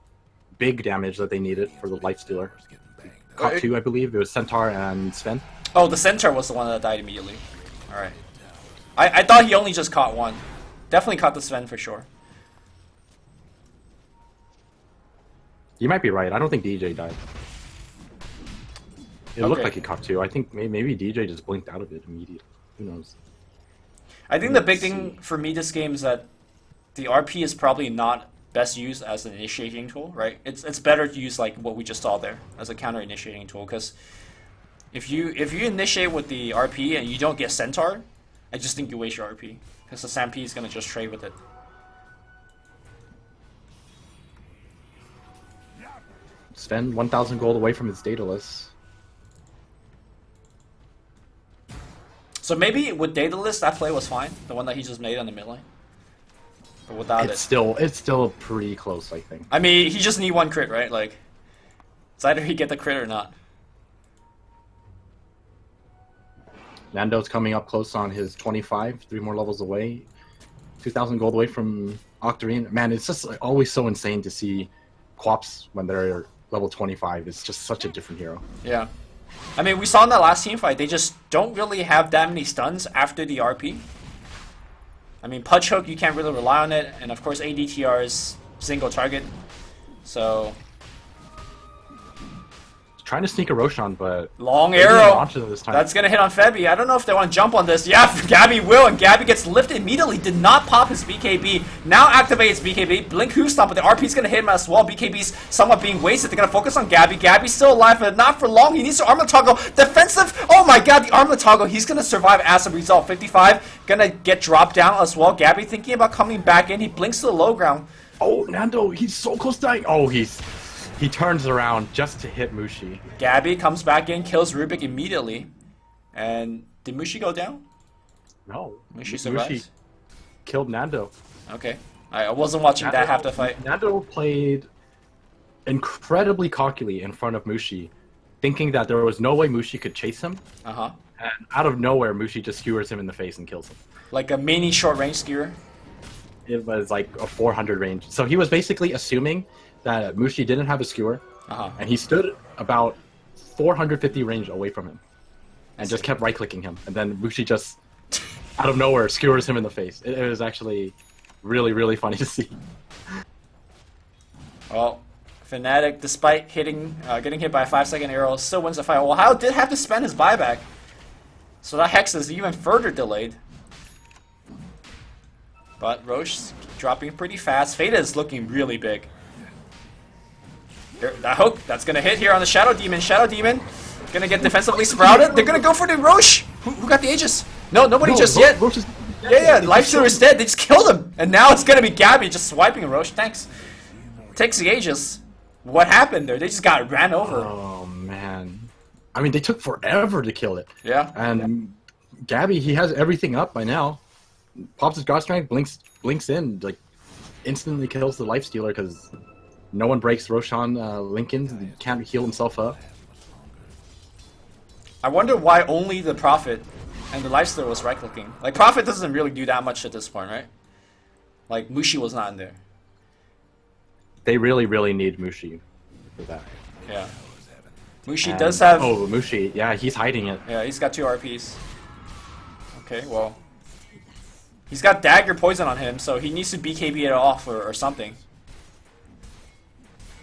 big damage that they needed for the Lifestealer. Caught two, I believe. It was Centaur and Sven. Oh, the Centaur was the one that died immediately. Alright. I thought he only just caught one. Definitely caught the Sven for sure. You might be right. I don't think DJ died. It looked Okay. like he caught two. I think maybe DJ just blinked out of it immediately. Who knows? I think the big thing for me this game is that the RP is probably not best used as an initiating tool, right? It's better to use like what we just saw there as a counter initiating tool, because if you initiate with the RP and you don't get Centaur, I just think you waste your RP, because the Stampede is gonna just trade with it. Sven, 1,000 gold away from his Daedalus. So maybe with Daedalus that play was fine, the one that he just made on the mid lane. But without It's still pretty close, I think. I mean, he just need one crit, right? Like, it's either he get the crit or not. Nando's coming up close on his 25, 3 more levels away. 2,000 gold away from Octarine. Man, it's just like, always so insane to see Quaps when they're level 25. It's just such a different hero. Yeah. I mean, we saw in that last team fight, they just don't really have that many stuns after the RP. I mean, Pudge Hook, you can't really rely on it, and of course ADTR is single target. So Trying to sneak a Roshan, but long they didn't arrow. launch it this time. That's gonna hit on Febby. I don't know if they want to jump on this. Yeah, Gabby will, and Gabby gets lifted immediately. Did not pop his BKB. Now activates BKB. Blink Who Stomp, but the RP's gonna hit him as well. BKB's somewhat being wasted. They're gonna focus on Gabby. Gabby's still alive, but not for long. He needs to armor toggle. Defensive. Oh my god, the armor toggle. He's gonna survive as a result. 55 gonna get dropped down as well. Gabby thinking about coming back in. He blinks to the low ground. Oh, Nando, he's so close to dying. Oh, he turns around just to hit Mushi. Gabby comes back in, kills Rubik immediately. And did Mushi go down? No, Mushi survives. Killed Nando. Okay. I wasn't watching that half the fight. Nando played incredibly cockily in front of Mushi, thinking that there was no way Mushi could chase him. Uh-huh. And out of nowhere, Mushi just skewers him in the face and kills him. Like a mini short range skewer. It was like a 400 range. So he was basically assuming that Mushi didn't have a skewer, Uh-huh. and he stood about 450 range away from him, and just kept right-clicking him. And then Mushi just, out of nowhere, skewers him in the face. It was actually really, really funny to see. Well, Fnatic, despite getting hit by a 5-second arrow, still wins the fight. Well, Ohio did have to spend his buyback, so that Hex is even further delayed. But Roche dropping pretty fast. Fada is looking really big. That hook, that's gonna hit here on the Shadow Demon. Shadow Demon gonna get defensively sprouted. They're gonna go for the Roche. Who got the Aegis? No, nobody just yet. Roche is Yeah, Lifestealer's dead. They just killed him. And now it's gonna be Gabby just swiping Roshan. Thanks. Takes the ages. What happened there? They just got ran over. Oh man. I mean, they took forever to kill it. Yeah. And Gabby, he has everything up by now. Pops his God Strength, blinks in, like instantly kills the Lifestealer because no one breaks Roshan Lincoln. He can't heal himself up. I wonder why only the Prophet and the Lifestealer was right-clicking. Like, Prophet doesn't really do that much at this point, right? Like, Mushi was not in there. They really, really need Mushi for that. Yeah. Mushi does have... Oh, Mushi. Yeah, he's hiding it. Yeah, he's got 2 RPs. Okay, well... He's got Dagger Poison on him, so he needs to BKB it off or something.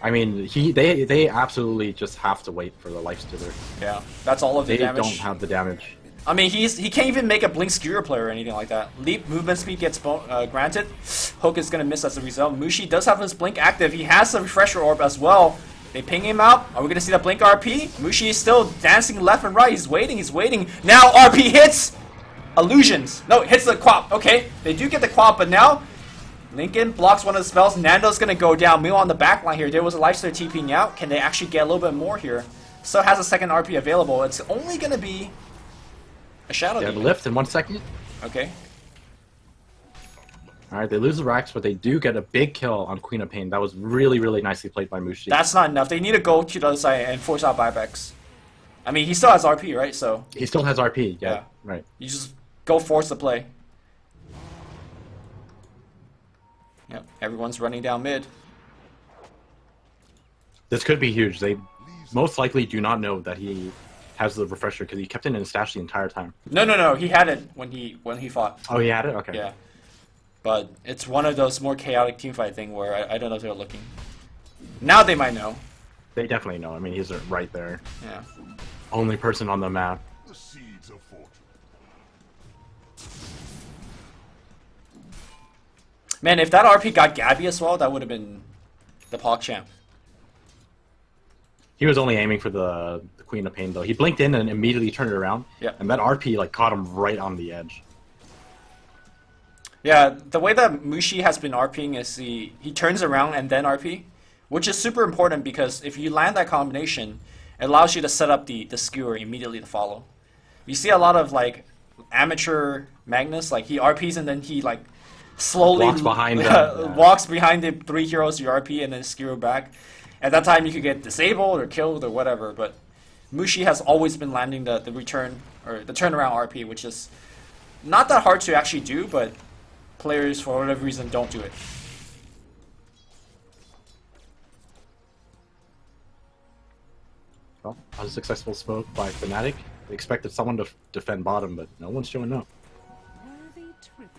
I mean, they absolutely just have to wait for the Lifestealer. Yeah, that's all of the damage. They don't have the damage. I mean, he can't even make a Blink Skewer play or anything like that. Leap movement speed gets granted. Hook is going to miss as a result. Mushi does have his Blink active. He has the Refresher Orb as well. They ping him out. Are we going to see that Blink RP? Mushi is still dancing left and right. He's waiting. Now RP hits! Illusions. No, hits the Quap. Okay, they do get the Quap, but now Lincoln blocks one of the spells. Nando's going to go down. Meanwhile, on the back line here, there was a Lifestealer TPing out. Can they actually get a little bit more here? Still has a second RP available. It's only going to be a Shadow They have a Demon. lift in 1 second. Okay. Alright, they lose the racks, but they do get a big kill on Queen of Pain. That was really, really nicely played by Mushi. That's not enough. They need to go to the other side and force out buybacks. I mean, he still has RP, right? So He still has RP, yeah. Yeah. Right. you just go force the play. Yep, everyone's running down mid. This could be huge. They most likely do not know that he has the Refresher because he kept it in his stash the entire time. No. He had it when he fought. Oh, he had it? Okay. Yeah. But it's one of those more chaotic teamfight thing where I don't know if they're looking. Now they might know. They definitely know. I mean, he's right there. Yeah. Only person on the map. The seeds of fortune. Man, if that RP got Gabby as well, that would have been the PogChamp. He was only aiming for the Queen of Pain, though. He blinked in and immediately turned it around. Yeah. And that RP, like, caught him right on the edge. Yeah, the way that Mushi has been RPing is he turns around and then RP, which is super important because if you land that combination, it allows you to set up the skewer immediately to follow. You see a lot of, like, amateur Magnus, like, he RPs and then he, like, slowly Walks behind them, yeah. walks behind the 3 heroes you RP and then skewer back. At that time, you could get disabled or killed or whatever, but Mushi has always been landing the return or the turnaround RP, which is not that hard to actually do, but players for whatever reason don't do it. Well, unsuccessful smoke by Fnatic. They expected someone to defend bottom, but no one's showing up. Worthy tribute.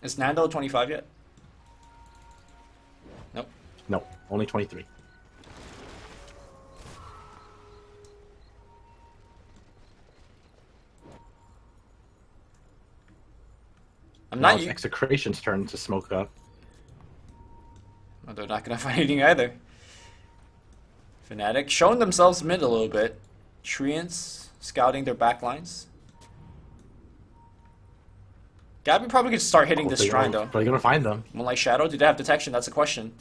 Is Nando 25 yet? Nope. No, only 23. I'm Now not. it's Execration's turn to smoke up. Well, they're not gonna find anything either. Fnatic showing themselves mid a little bit. Treants scouting their backlines. Gabby probably could start hitting this shrine though. But you're gonna find them. Moonlight Shadow, do they have detection? That's a question.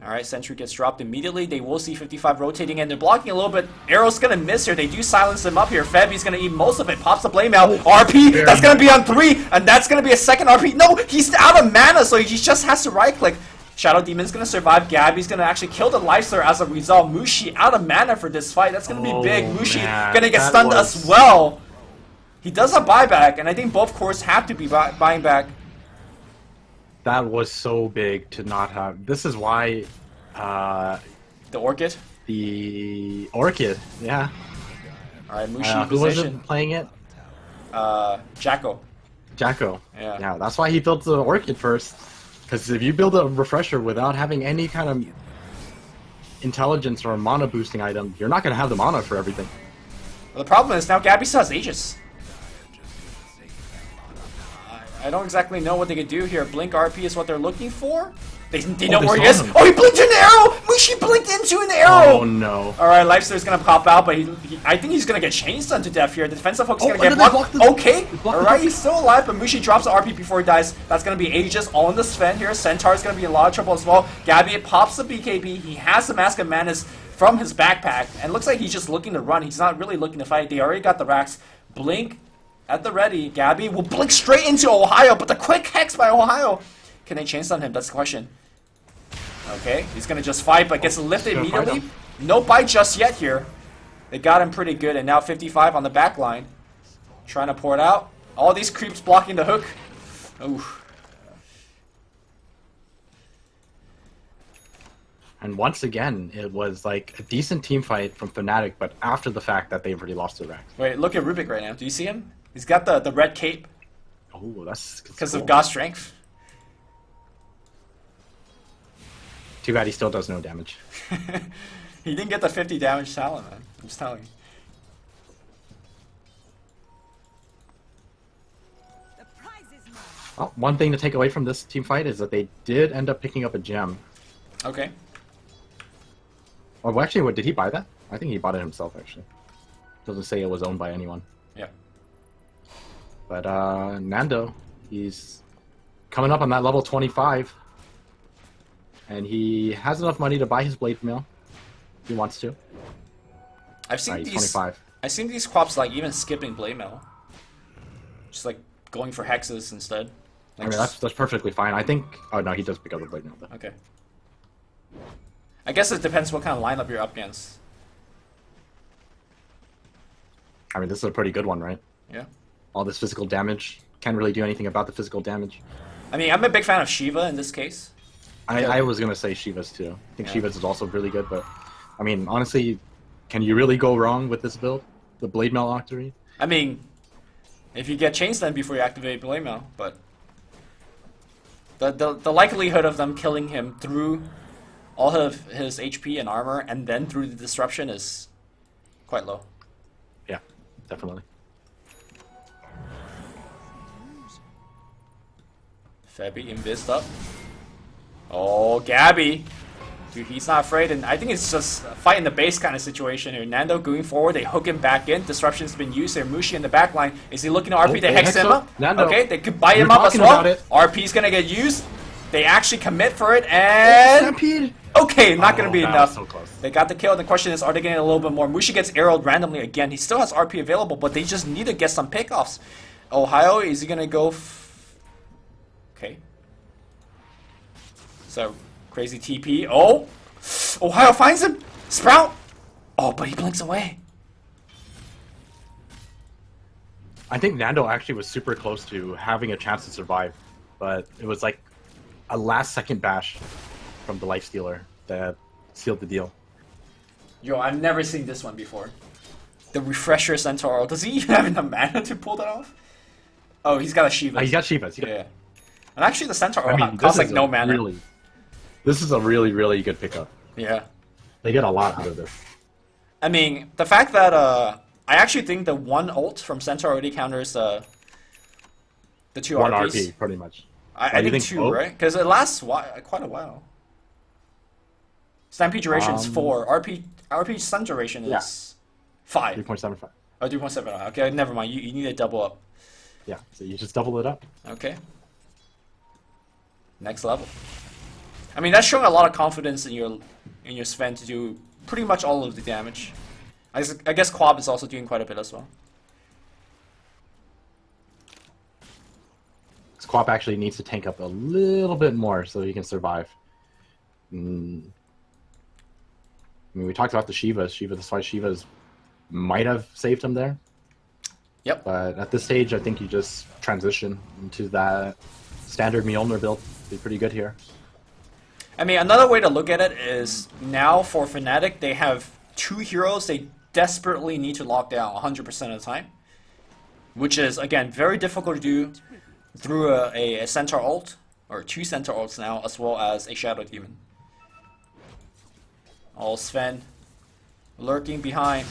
Alright, Sentry gets dropped immediately. They will see 55 rotating and they're blocking a little bit. Arrow's gonna miss here. They do silence him up here. Febby's gonna eat most of it. Pops the blame out. RP, that's gonna be on 3, and that's gonna be a second RP. No, he's out of mana, so he just has to right click. Shadow Demon's gonna survive. Gabby's gonna actually kill the Lifestealer as a result. Mushi out of mana for this fight. That's gonna be big. Mushi gonna get stunned as well. He does have buyback, and I think both cores have to be buying back. That was so big to not have. This is why The Orchid. the Orchid, yeah. Alright, Mushi in Who was position. it playing it? Jacko. Jacko. Yeah. Yeah, that's why he built the Orchid first. Because if you build a Refresher without having any kind of intelligence or mana boosting item, you're not going to have the mana for everything. Well, the problem is now Gabby still has Aegis. I don't exactly know what they could do here. Blink RP is what they're looking for. They know they where he saw is. him. Oh, he blinked an arrow! Mushi Mushi blinked into an arrow! Oh no. Alright, Lifesteal's gonna pop out, but I think he's gonna get chain stunned to death here. The defensive hook's gonna get and they blocked. blocked the- Okay, they blocked the alright, hook. he's still alive, but Mushi drops the RP before he dies. That's gonna be Aegis all in the Sven here. Centaur's gonna be in a lot of trouble as well. Gabby pops the BKB. He has the Mask of Madness from his backpack, and looks like he's just looking to run. He's not really looking to fight. They already got the racks. Blink at the ready. Gabby will blink straight into Ohio, but the quick hex by Ohio. Can they chain stun him? That's the question. Okay, he's gonna just fight, but gets lifted Gonna fight immediately. him. No bite just yet here. They got him pretty good, and now 55 on the back line. Trying to pour it out. All these creeps blocking the hook. Ooh. And once again, it was like a decent team fight from Fnatic, but after the fact that they've already lost their racks. Wait, look at Rubik right now. Do you see him? He's got the red cape Oh, that's because cool. of God's strength. Too bad he still does no damage. He didn't get the 50 damage talent, man. I'm just telling you. The prize is mine. Well, one thing to take away from this team fight is that they did end up picking up a gem. Okay. Oh, well, actually, what did he buy that? I think he bought it himself, actually. Doesn't say it was owned by anyone. Yeah. But Nando, he's coming up on that level 25. And he has enough money to buy his blade mail. If he wants to. I've seen He's these. 25. I've seen these crops like even skipping blade mail. Just like going for hexes instead. I mean, that's perfectly fine. I think... Oh, no, he does pick up the blade mail, though. Okay. I guess it depends what kind of lineup you're up against. I mean, this is a pretty good one, right? Yeah. All this physical damage. Can't really do anything about the physical damage. I mean, I'm a big fan of Shiva in this case. I was going to say Shiva's, too. I think Yeah. Shiva's is also really good, but... I mean, honestly, can you really go wrong with this build? The blade mail Octary? I mean, if you get chain stun before you activate blade mail, but the likelihood of them killing him through all of his HP and armor and then through the disruption is quite low. Yeah, definitely. Febby invised up. Oh, Gabby. Dude, he's not afraid, and I think it's just a fight in the base kind of situation here. Nando going forward, they hook him back in. Disruption's been used there. Mushi in the back line. Is he looking to RP to they hex hex him up. up? Nando. Okay, they could buy him You're up as talking well. about it. RP's gonna get used. They actually commit for it, and... Stampede! Okay, not gonna be that enough. was so close. They got the kill, and the question is, are they getting a little bit more? Mushi gets arrowed randomly again. He still has RP available, but they just need to get some pickoffs. Ohio, is he gonna go... Okay. So, crazy TP. Oh! Ohio finds him! Sprout! Oh, but he blinks away. I think Nando actually was super close to having a chance to survive, but it was like a last-second bash from the Lifestealer that sealed the deal. Yo, I've never seen this one before. The Refresher Centaur. Does he even have enough mana to pull that off? Oh, he's got a Shiva. He's got Shivas. Yeah. And actually, the Centaur I mean, costs like no mana. This is a really, really good pickup. Yeah. They get a lot out of this. I mean, the fact that I actually think the one ult from Centaur already counters the two One RPs. RP, pretty much. I you think think two, both? right? Because it lasts quite a while. Stampede duration is 4. RP stun duration is Yeah. 5. 3.75. Oh, 3.7. Okay, never mind. You need to double up. Yeah, so you just double it up. Okay. Next level. I mean, that's showing a lot of confidence in your Sven to do pretty much all of the damage. I guess Quab is also doing quite a bit as well. Squap actually needs to tank up a little bit more so he can survive. I mean, we talked about the Shivas. That's why Shivas might have saved him there. Yep. But at this stage, I think you just transition into that standard Mjolnir build. Be pretty good here. I mean, another way to look at it is now for Fnatic, they have 2 heroes they desperately need to lock down 100% of the time. Which is, again, very difficult to do through a Centaur ult, or 2 Centaur ults now, as well as a Shadow Demon. All Sven lurking behind.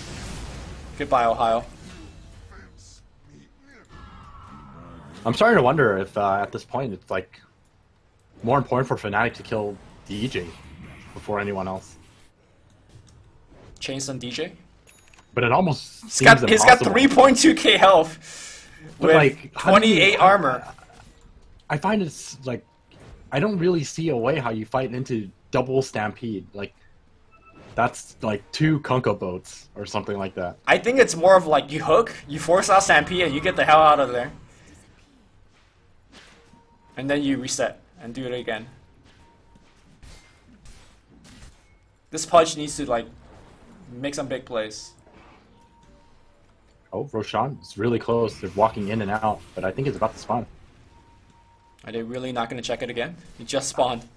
Goodbye, Ohio. I'm starting to wonder if at this point it's like more important for Fnatic to kill the EJ before anyone else. Chains on DJ. But it almost He's seems got, he's got impossible. 3.2k health But, with like, how do you- 28 armor. I find it's like I don't really see a way how you fight into double stampede. Like that's like 2 Kunko boats or something like that. I think it's more of like you hook, you force out Stampede, and you get the hell out of there. And then you reset and do it again. This Pudge needs to like make some big plays. Oh, Roshan is really close. They're walking in and out, but I think it's about to spawn. Are they really not going to check it again? He just spawned.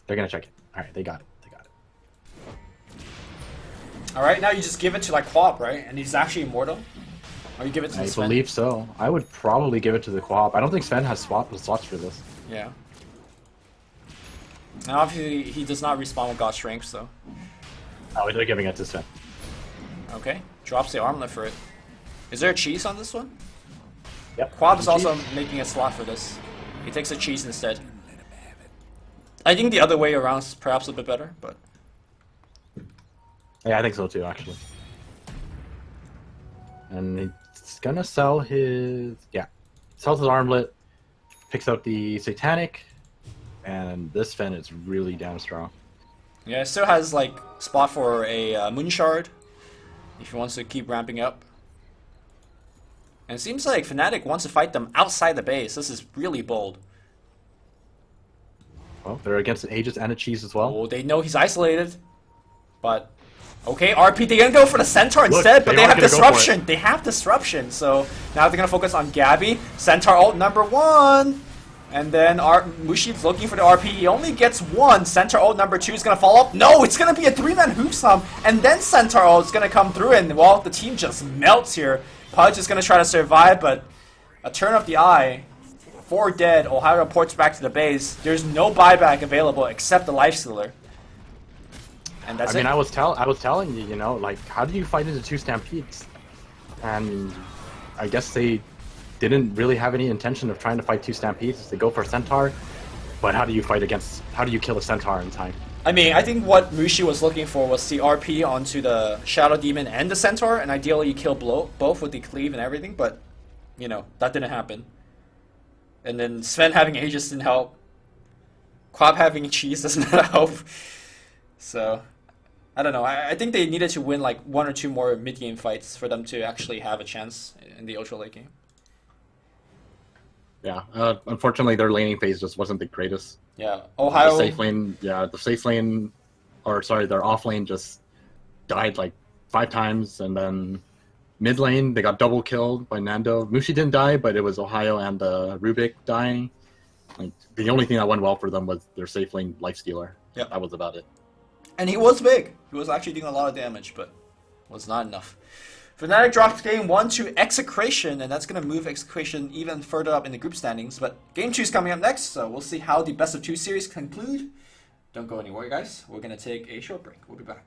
They're gonna check it. All right, they got it. They got it. Alright, now you just give it to like Quab, right? And he's actually immortal? Or you give it to I Sven? believe so. I would probably give it to the Quab. I don't think Sven has slots for this. Yeah. And obviously he does not respawn with God Strength, so... Oh, they're giving it to Sven. Okay. Drops the armlet for it. Is there a cheese on this one? Yep. Quab is Cheese. also making a slot for this. He takes a cheese instead. I think the other way around is perhaps a bit better, but... Yeah, I think so too, actually. And he's gonna sell his... Yeah. Sells his armlet, picks up the Satanic, and this Sven is really damn strong. Yeah, it still has like spot for a Moon Shard if he wants to keep ramping up. And it seems like Fnatic wants to fight them outside the base. This is really bold. Well, they're against an Aegis and a Cheese as well. Oh, they know he's isolated. But, okay, RP, they're going to go for the Centaur Look, instead, but they they are have gonna go for it. Disruption. They have Disruption, so now they're going to focus on Gabby. Centaur ult number 1. And then Mushi's looking for the RP. He only gets 1. Centaur ult number 2 is going to follow up. No, it's going to be a 3-man hoof stomp. And then Centaur ult is going to come through, and, well, the team just melts here. Pudge is going to try to survive, but a turn of the eye. 4 dead. Ohio reports back to the base. There's no buyback available except the Lifestealer. And that's I mean, it. I was telling you, you know, like, how do you fight into 2 Stampedes? And I guess they didn't really have any intention of trying to fight 2 Stampedes. They go for a Centaur, but how do you kill a Centaur in time? I mean, I think what Mushi was looking for was the RP onto the Shadow Demon and the Centaur, and ideally you kill both with the Cleave and everything, but, you know, that didn't happen. And then Sven having Aegis didn't help. Quab having Cheese doesn't help. So, I don't know. I think they needed to win like 1 or 2 more mid-game fights for them to actually have a chance in the ultra late game. Yeah, unfortunately, their laning phase just wasn't the greatest. Yeah, The Ohio... safe lane, their off lane just died like 5 times, and then mid lane they got double killed by Nando. Mushi didn't die, but it was Ohio and Rubik dying. Like the only thing that went well for them was their safe lane Lifestealer. Yep. That was about it. And he was big. He was actually doing a lot of damage, but was not enough. Fnatic drops game 1 to Execration, and that's going to move Execration even further up in the group standings. But game 2 is coming up next, so we'll see how the best of 2 series conclude. Don't go anywhere, guys. We're going to take a short break. We'll be back.